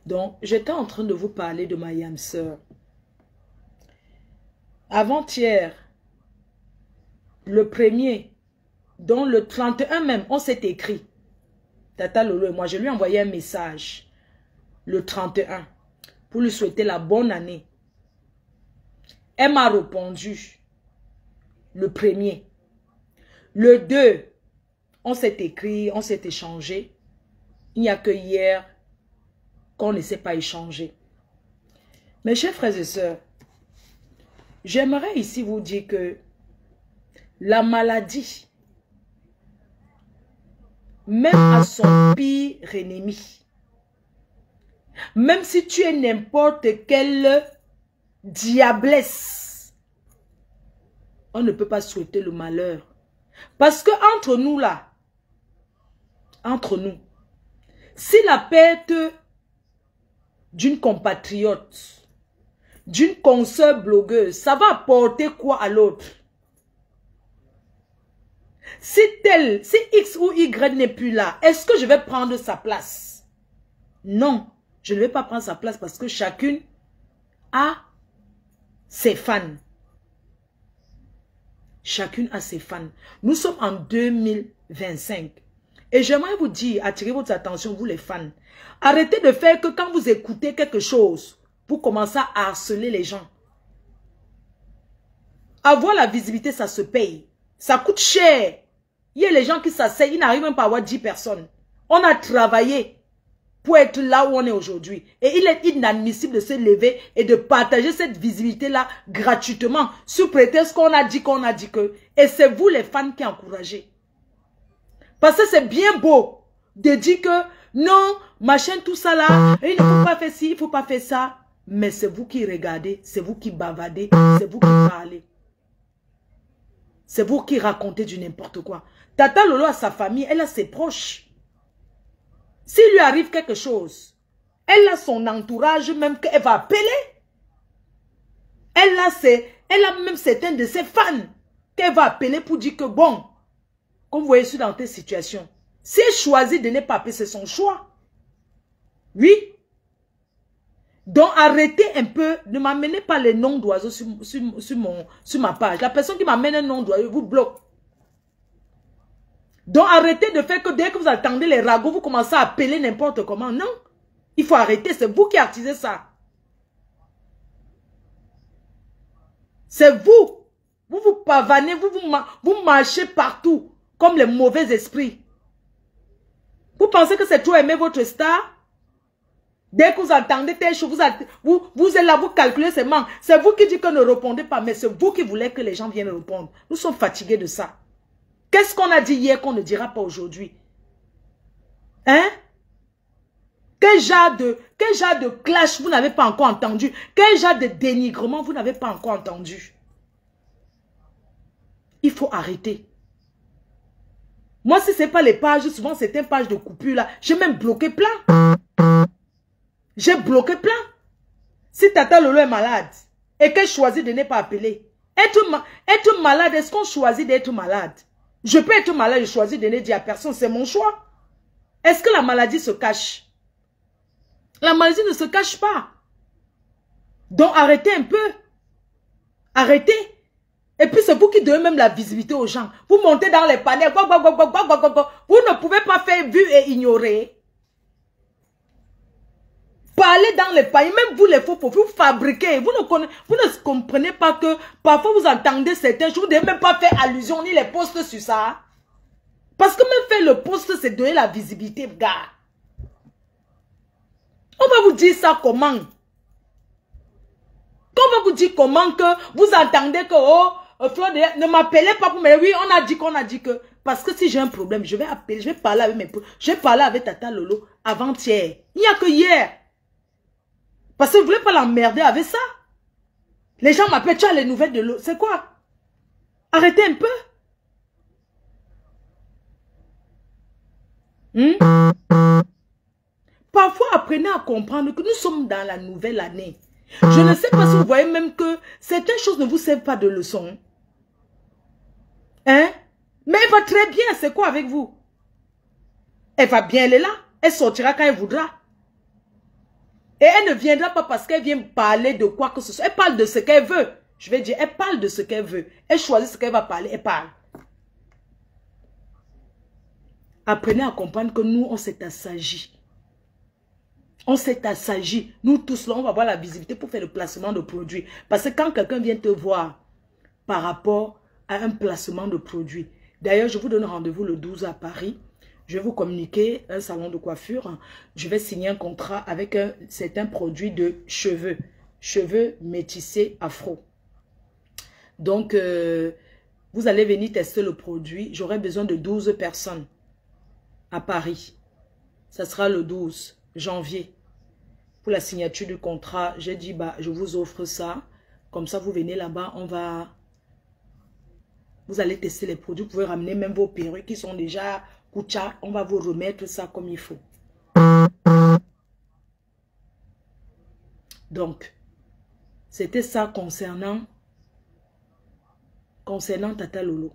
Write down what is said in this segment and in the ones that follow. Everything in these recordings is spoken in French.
Donc, j'étais en train de vous parler de ma yam sœur. Avant-hier, le 1er, dont le 31 même, on s'est écrit. Tata Lolo et moi, je lui ai envoyé un message le 31 pour lui souhaiter la bonne année. Elle m'a répondu le 1er. Le 2, on s'est écrit, on s'est échangé. Il n'y a que hier qu'on ne s'est pas échangé. Mes chers frères et sœurs, j'aimerais ici vous dire que la maladie, même à son pire ennemi, même si tu es n'importe quelle diablesse, on ne peut pas souhaiter le malheur. Parce que entre nous là, entre nous, si la perte d'une compatriote, d'une consoeur blogueuse, ça va apporter quoi à l'autre? Si X ou Y n'est plus là, est-ce que je vais prendre sa place? Non, je ne vais pas prendre sa place parce que chacune a ses fans. Chacune a ses fans. Nous sommes en 2025. Et j'aimerais vous dire, attirer votre attention, vous les fans. Arrêtez de faire que quand vous écoutez quelque chose, vous commencez à harceler les gens. Avoir la visibilité, ça se paye. Ça coûte cher. Il y a les gens qui s'asseyent, ils n'arrivent même pas à avoir 10 personnes. On a travaillé pour être là où on est aujourd'hui. Et il est inadmissible de se lever et de partager cette visibilité-là gratuitement, sous prétexte qu'on a dit que. Et c'est vous les fans qui encouragez. Parce que c'est bien beau de dire que non, machin, tout ça là, il ne faut pas faire ci, il ne faut pas faire ça. Mais c'est vous qui regardez, c'est vous qui bavardez, c'est vous qui parlez. C'est vous qui racontez du n'importe quoi. Tata Lolo a sa famille, elle a ses proches. S'il lui arrive quelque chose, elle a son entourage même qu'elle va appeler. Elle a même certains de ses fans qu'elle va appeler pour dire que bon, comme vous voyez, je suis dans telle situation. Si elle choisit de ne pas appeler, c'est son choix. Oui. Donc arrêtez un peu, ne m'amenez pas les noms d'oiseaux sur ma page. La personne qui m'amène un nom d'oiseau vous bloque. Donc arrêtez de faire que dès que vous attendez les ragots, vous commencez à appeler n'importe comment. Non, il faut arrêter, c'est vous qui artisez ça. C'est vous. Vous vous pavanez, vous marchez partout comme les mauvais esprits. Vous pensez que c'est trop aimer votre star? Dès que vous entendez telle chose, vous êtes là, vous calculez seulement. C'est vous qui dites que ne répondez pas, mais c'est vous qui voulez que les gens viennent répondre. Nous sommes fatigués de ça. Qu'est-ce qu'on a dit hier qu'on ne dira pas aujourd'hui? Hein? Quel genre de clash vous n'avez pas encore entendu? Quel genre de dénigrement vous n'avez pas encore entendu? Il faut arrêter. Moi, si ce n'est pas les pages, souvent c'est une page de coupure là. J'ai même bloqué plein. J'ai bloqué plein. Si Tata Lolo est malade et qu'elle choisit de ne pas appeler, être malade, est-ce qu'on choisit d'être malade? Je peux être malade, je choisis de ne dire à personne, c'est mon choix. Est-ce que la maladie se cache? La maladie ne se cache pas. Donc arrêtez un peu. Arrêtez. Et puis c'est vous qui donnez même la visibilité aux gens. Vous montez dans les panels. Vous ne pouvez pas faire vu et ignorer. Parlez dans les panels. Même vous les faux, vous fabriquez. Vous ne comprenez pas que parfois vous entendez certains choses. Vous ne devez même pas faire allusion ni les posts sur ça. Parce que même faire le post, c'est donner la visibilité, gars. On va vous dire ça comment? On va vous dire comment que vous entendez que, oh, Fleur, ne m'appelez pas pour me dire, oui, on a dit que. Parce que si j'ai un problème, je vais appeler, je vais parler avec mes proches. Je vais parler avec Tata Lolo avant-hier. Il n'y a que hier. Parce que vous ne voulez pas l'emmerder avec ça. Les gens m'appellent, tu as les nouvelles de l'eau. C'est quoi? Arrêtez un peu. Parfois, apprenez à comprendre que nous sommes dans la nouvelle année. Je ne sais pas si vous voyez même que certaines choses ne vous servent pas de leçon. Hein? Mais elle va très bien. C'est quoi avec vous? Elle va bien, elle est là. Elle sortira quand elle voudra. Et elle ne viendra pas parce qu'elle vient parler de quoi que ce soit. Elle parle de ce qu'elle veut. Je vais dire, elle parle de ce qu'elle veut. Elle choisit ce qu'elle va parler, elle parle. Apprenez à comprendre que nous, on s'est assagi. On s'est assagi. Nous tous, là, on va avoir la visibilité pour faire le placement de produits. Parce que quand quelqu'un vient te voir par rapport à un placement de produits, d'ailleurs, je vous donne rendez-vous le 12 à Paris. Je vais vous communiquer un salon de coiffure. Je vais signer un contrat avec certains produits de cheveux. Cheveux métissés afro. Donc, vous allez venir tester le produit. J'aurai besoin de 12 personnes à Paris. Ça sera le 12 janvier. Pour la signature du contrat, j'ai dit, bah, je vous offre ça. Comme ça, vous venez là-bas, vous allez tester les produits. Vous pouvez ramener même vos perruques qui sont déjà Koucha. On va vous remettre ça comme il faut. Donc, c'était ça concernant Tata Lolo.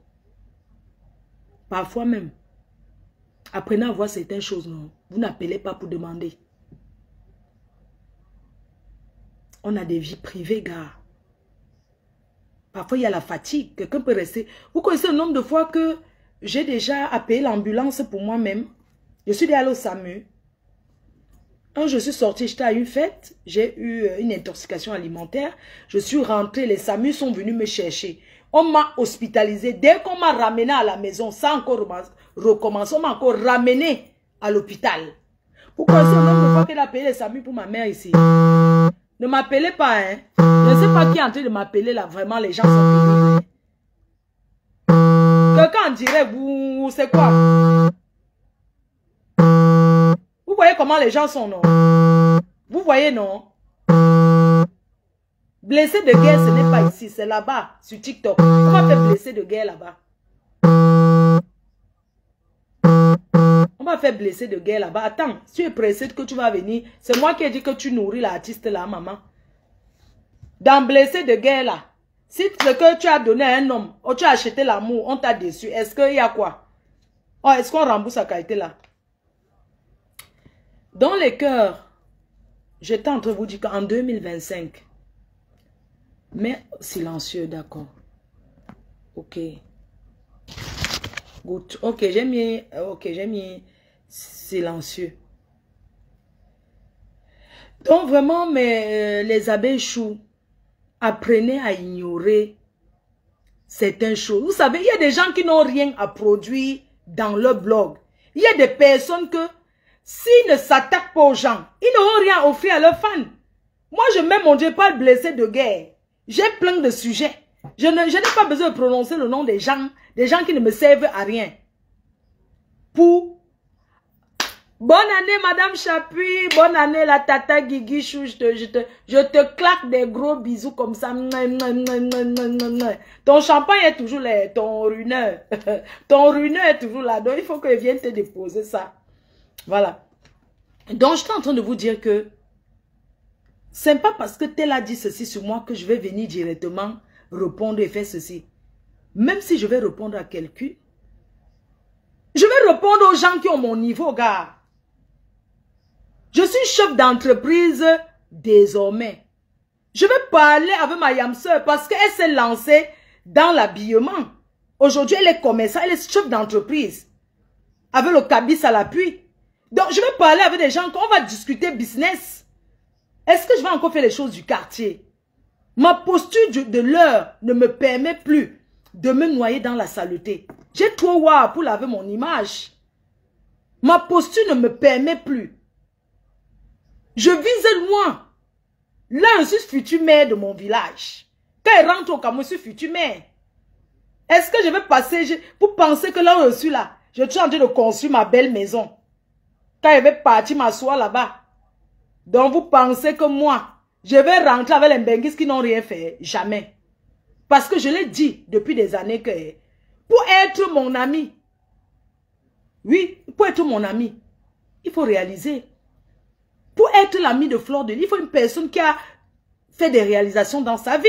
Parfois même, apprenez à voir certaines choses, non. Vous n'appelez pas pour demander. On a des vies privées, gars. Parfois, il y a la fatigue. Quelqu'un peut rester. Vous connaissez le nombre de fois que j'ai déjà appelé l'ambulance pour moi-même. Je suis allée au SAMU. Je suis sortie, j'étais à une fête. J'ai eu une intoxication alimentaire. Je suis rentrée. Les SAMU sont venus me chercher. On m'a hospitalisé. Dès qu'on m'a ramené à la maison, ça a encore recommencé. On m'a encore ramené à l'hôpital. Pourquoi c'est le nombre de fois qu'elle a payé les SAMU pour ma mère ici? Ne m'appelez pas, hein. Je ne sais pas qui est en train de m'appeler là. Vraiment, les gens sont pénibles. Quelqu'un dirait, vous, c'est quoi? Vous voyez comment les gens sont, non? Vous voyez, non? Blessé de guerre, ce n'est pas ici, c'est là-bas, sur TikTok. On va faire blessé de guerre là-bas. On va faire blessé de guerre là-bas. Attends, tu es pressé que tu vas venir. C'est moi qui ai dit que tu nourris l'artiste là, maman. Dans blessé de guerre là, si ce que tu as donné à un homme, ou tu as acheté l'amour, on t'a déçu, est-ce qu'il y a quoi? Oh, est-ce qu'on rembourse sa qualité là? Dans les cœurs, j'étais en train de vous dire qu'en 2025, mais silencieux, d'accord. Ok. Good. Ok, j'ai mis silencieux. Donc vraiment, les abeilles choux, apprenez à ignorer certaines choses. Vous savez, il y a des gens qui n'ont rien à produire dans leur blog. Il y a des personnes que, s'ils ne s'attaquent pas aux gens, ils n'auront rien à offrir à leurs fans. Moi, je mets mon Dieu pas blessé de guerre. J'ai plein de sujets. Je n'ai pas besoin de prononcer le nom des gens qui ne me servent à rien. Pour bonne année, Madame Chapuis, bonne année, la tata Guiguichou, je te claque des gros bisous comme ça. Ton champagne est toujours là, ton runeur. Ton runeur est toujours là, donc il faut qu'il vienne te déposer ça. Voilà. Donc, je suis en train de vous dire que c'est pas parce que tel a dit ceci sur moi que je vais venir directement répondre et faire ceci. Même si je vais répondre à quelqu'un, je vais répondre aux gens qui ont mon niveau, gars. Je suis chef d'entreprise désormais. Je vais parler avec ma yamseur parce qu'elle s'est lancée dans l'habillement. Aujourd'hui, elle est commerçante, elle est chef d'entreprise. Avec le cabis à l'appui. Donc, je vais parler avec des gens, on va discuter business. Est-ce que je vais encore faire les choses du quartier? Ma posture de l'heure ne me permet plus de me noyer dans la saleté. J'ai trop wow pour laver mon image. Ma posture ne me permet plus. Je vise loin. Là, je suis futur maire de mon village. Quand elle rentre au Cameroun, je suis futur maire. Est-ce que je vais passer, pour penser que là où je suis là, je suis en train de construire ma belle maison. Quand je vais partir m'asseoir là-bas. Donc vous pensez que moi, je vais rentrer avec les Benguis qui n'ont rien fait. Jamais. Parce que je l'ai dit depuis des années que pour être mon ami, oui, pour être mon ami, il faut réaliser. Pour être l'ami de Fleur de Lys, il faut une personne qui a fait des réalisations dans sa vie.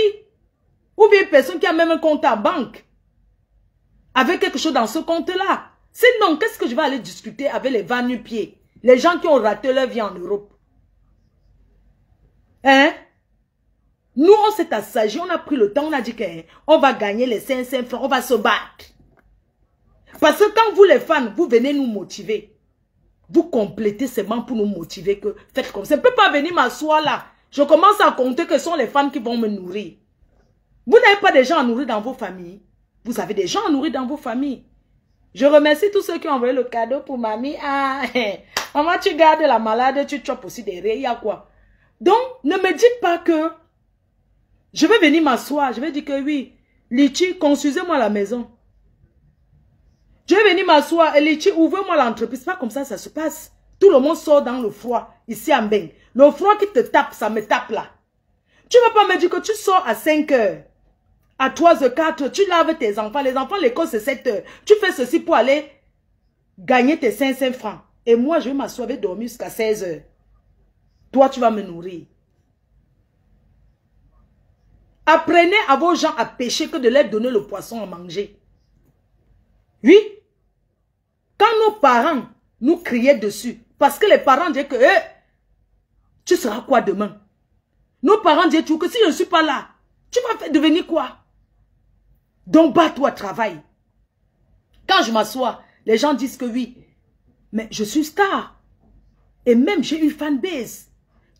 Ou bien une personne qui a même un compte en banque. Avec quelque chose dans ce compte-là. Sinon, qu'est-ce que je vais aller discuter avec les va-nu-pieds? Les gens qui ont raté leur vie en Europe. s'est assagi, on a pris le temps, on a dit qu'on va gagner les 500 francs, on va se battre. Parce que quand vous les fans, vous venez nous motiver, vous complétez seulement pour nous motiver que faites comme ça. Je ne peux pas venir m'asseoir là. Je commence à compter que ce sont les fans qui vont me nourrir. Vous n'avez pas des gens à nourrir dans vos familles. Vous avez des gens à nourrir dans vos familles. Je remercie tous ceux qui ont envoyé le cadeau pour mamie. Ah, maman, tu gardes la malade, tu chopes aussi des raies, il y a quoi? Donc, ne me dites pas que je vais venir m'asseoir. Je vais dire que oui, Litchi, construisez-moi la maison. Je vais venir m'asseoir et Litchi, ouvrez-moi l'entreprise. C'est pas comme ça se passe. Tout le monde sort dans le froid, ici en Beng. Le froid qui te tape, ça me tape là. Tu ne vas pas me dire que tu sors à 5 heures. À 3 heures, 4 heures, tu laves tes enfants. Les enfants, l'école, c'est 7 heures. Tu fais ceci pour aller gagner tes 500 francs. Et moi, je vais m'asseoir et dormir jusqu'à 16 heures. Toi, tu vas me nourrir. Apprenez à vos gens à pêcher que de leur donner le poisson à manger. Oui. Quand nos parents nous criaient dessus, parce que les parents disaient que tu seras quoi demain? Nos parents disaient toujours que si je ne suis pas là, tu vas devenir quoi? Donc bats-toi, travaille. Quand je m'assois, les gens disent que oui, mais je suis star. Et même j'ai une fanbase.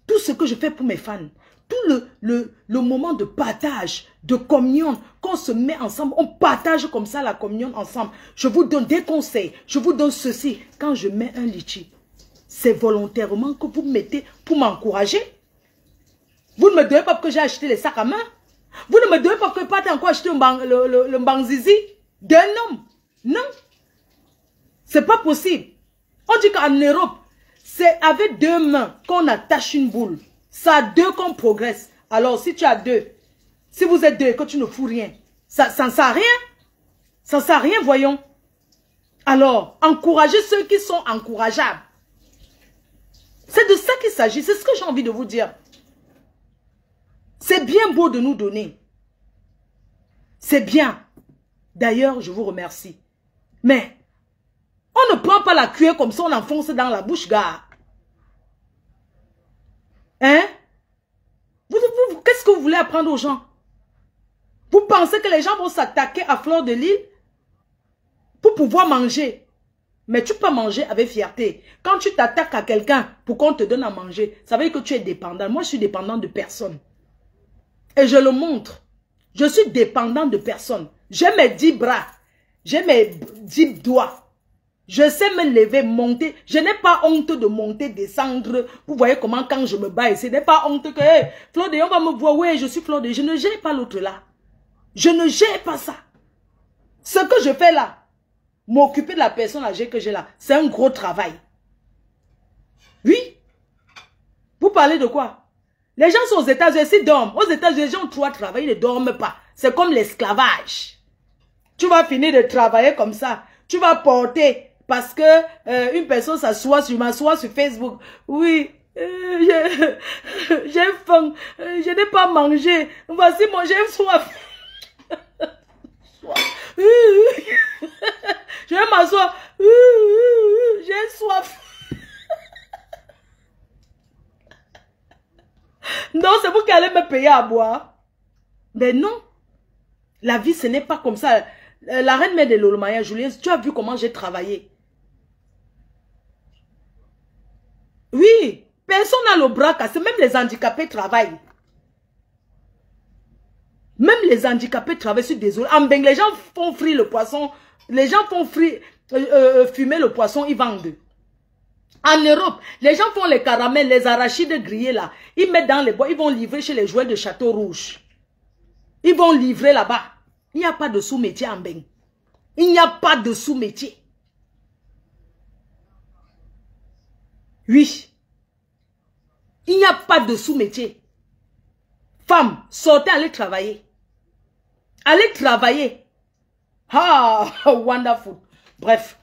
Tout ce que je fais pour mes fans, tout le moment de partage, de communion, qu'on se met ensemble, on partage comme ça la communion ensemble. Je vous donne des conseils, je vous donne ceci. Quand je mets un litchi, c'est volontairement que vous mettez pour m'encourager. Vous ne me donnez pas parce que j'ai acheté les sacs à main. Vous ne me donnez pas parce que pas encore acheté le bangzizi d'un homme. Non. C'est pas possible. On dit qu'en Europe, c'est avec 2 mains qu'on attache une boule. Ça a 2 qu'on progresse. Alors, si tu as 2, si vous êtes 2 et que tu ne fous rien, ça ne sert à rien. Ça ne sert à rien, voyons. Alors, encouragez ceux qui sont encourageables. C'est de ça qu'il s'agit. C'est ce que j'ai envie de vous dire. C'est bien beau de nous donner. C'est bien. D'ailleurs, je vous remercie. Mais, on ne prend pas la cuillère comme ça, on enfonce dans la bouche, gars. Hein? Qu'est-ce que vous voulez apprendre aux gens? Vous pensez que les gens vont s'attaquer à Fleur de Lys pour pouvoir manger? Mais tu peux manger avec fierté. Quand tu t'attaques à quelqu'un pour qu'on te donne à manger, ça veut dire que tu es dépendant. Moi, je suis dépendant de personne. Et je le montre. Je suis dépendant de personne. J'ai mes 10 bras. J'ai mes 10 doigts. Je sais me lever, monter. Je n'ai pas honte de monter, descendre. Vous voyez comment quand je me bats ici, je n'ai pas honte que, hey, Fleur de Lys, on va me voir, oui, je suis Fleur de Lys. Je ne gère pas l'autre là. Je ne gère pas ça. Ce que je fais là, m'occuper de la personne âgée que j'ai là, c'est un gros travail. Oui. Vous parlez de quoi? Les gens sont aux États-Unis, ils dorment. Aux États-Unis, les gens doivent travailler, ils ne dorment pas. C'est comme l'esclavage. Tu vas finir de travailler comme ça. Tu vas porter. Parce que une personne s'assoit, je m'assois sur Facebook. Oui, j'ai faim, je n'ai pas mangé. Voici mon, j'ai soif. Je vais m'asseoir. J'ai soif. Non, c'est vous qui allez me payer à boire. Mais non. La vie, ce n'est pas comme ça. La reine mère de Lolomaya, Julien, tu as vu comment j'ai travaillé. Oui, personne n'a le bras cassé, même les handicapés travaillent. Même les handicapés travaillent, je suis désolé. En Beng, les gens font frire le poisson, les gens font frire, fumer le poisson, ils vendent. En Europe, les gens font les caramels, les arachides grillés là. Ils mettent dans les bois, ils vont livrer chez les joueurs de Château Rouge. Ils vont livrer là-bas. Il n'y a pas de sous-métier en Beng. Il n'y a pas de sous-métier. Oui. Il n'y a pas de sous-métier. Femmes, sortez, allez travailler. Allez travailler. Ah, wonderful. Bref.